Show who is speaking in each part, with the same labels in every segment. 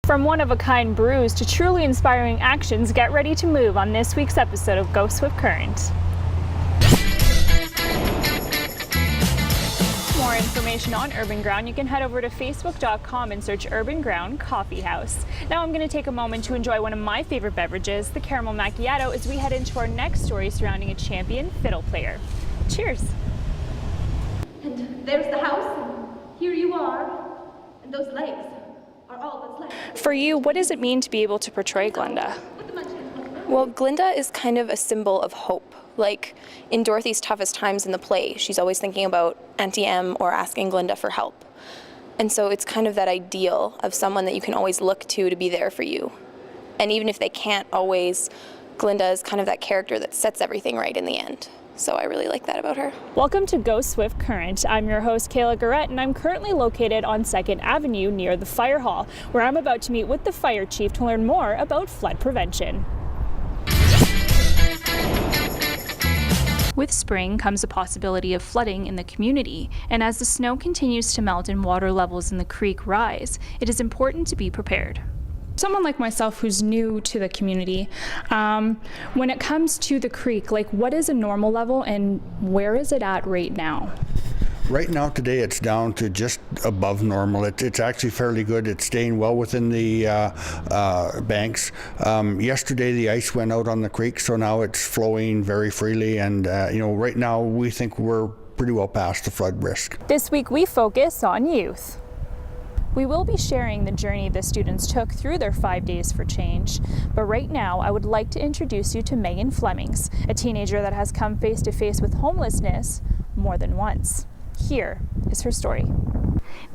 Speaker 1: From one-of-a-kind brews to truly inspiring actions, get ready to move on this week's episode of Go Swift Current. For more information on Urban Ground, you can head over to facebook.com and search Urban Ground Coffee House. Now I'm going to take a moment to enjoy one of my favorite beverages, the caramel macchiato, as we head into our next story surrounding a champion fiddle player. Cheers!
Speaker 2: And there's the house, and here you are, and those legs are all that's left.
Speaker 1: For you, what does it mean to be able to portray Glenda?
Speaker 3: Well, Glinda is kind of a symbol of hope. Like, in Dorothy's toughest times in the play, she's always thinking about Auntie Em or asking Glinda for help. And so it's kind of that ideal of someone that you can always look to be there for you. And even if they can't always, Glinda is kind of that character that sets everything right in the end. So I really like that about her.
Speaker 1: Welcome to Go Swift Current. I'm your host, Kayla Garrett, and I'm currently located on 2nd Avenue near the fire hall, where I'm about to meet with the fire chief to learn more about flood prevention. With spring comes the possibility of flooding in the community, and as the snow continues to melt and water levels in the creek rise, it is important to be prepared. Someone like myself who's new to the community, when it comes to the creek, like what is a normal level and where is it at right now?
Speaker 4: Right now today it's down to just above normal. It's actually fairly good. It's staying well within the banks. Yesterday the ice went out on the creek, so now it's flowing very freely, and right now we think we're pretty well past the flood risk.
Speaker 1: This week we focus on youth. We will be sharing the journey the students took through their 5 days for change. But right now, I would like to introduce you to Megan Flemings, a teenager that has come face to face with homelessness more than once. Here is her story.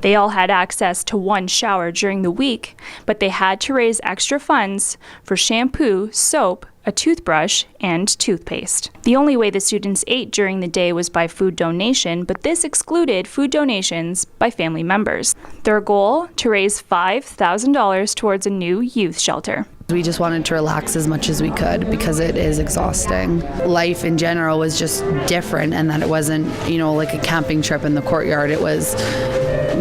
Speaker 1: They all had access to one shower during the week, but they had to raise extra funds for shampoo, soap, a toothbrush, and toothpaste. The only way the students ate during the day was by food donation, but this excluded food donations by family members. Their goal, to raise $5,000 towards a new youth shelter.
Speaker 5: We just wanted to relax as much as we could because it is exhausting. Life in general was just different, and that it wasn't, like a camping trip in the courtyard. It was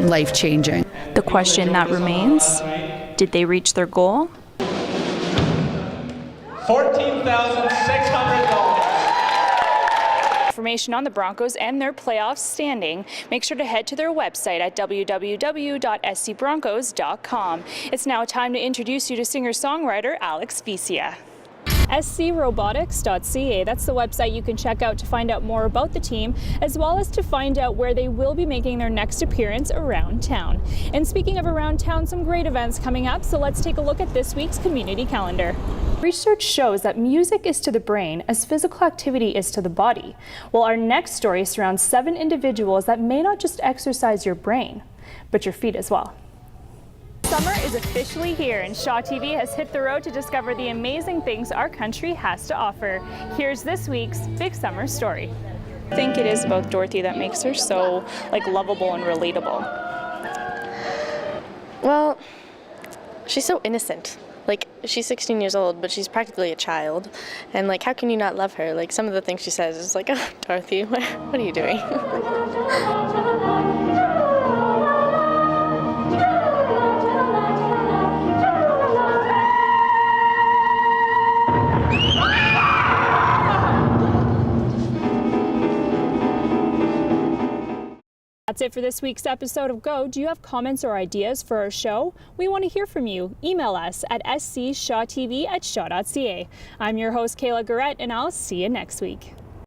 Speaker 5: life-changing.
Speaker 1: The question that remains, did they reach their goal?
Speaker 6: $14,600.
Speaker 1: Information on the Broncos and their playoff standing, make sure to head to their website at www.scbroncos.com. It's now time to introduce you to singer-songwriter Alex Vicia. scrobotics.ca, that's the website you can check out to find out more about the team, as well as to find out where they will be making their next appearance around town. And speaking of around town, some great events coming up, so let's take a look at this week's community calendar. Research shows that music is to the brain as physical activity is to the body. Well, our next story surrounds 7 individuals that may not just exercise your brain, but your feet as well. Summer is officially here, and Shaw TV has hit the road to discover the amazing things our country has to offer. Here's this week's Big Summer Story. I think it is about Dorothy that makes her so lovable and relatable.
Speaker 7: Well, she's so innocent. She's 16 years old, but she's practically a child. And how can you not love her? Some of the things she says is oh, Dorothy, what are you doing?
Speaker 1: That's it for this week's episode of Go. Do you have comments or ideas for our show? We want to hear from you. Email us at scshawtv@shaw.ca. I'm your host, Kayla Garrett, and I'll see you next week.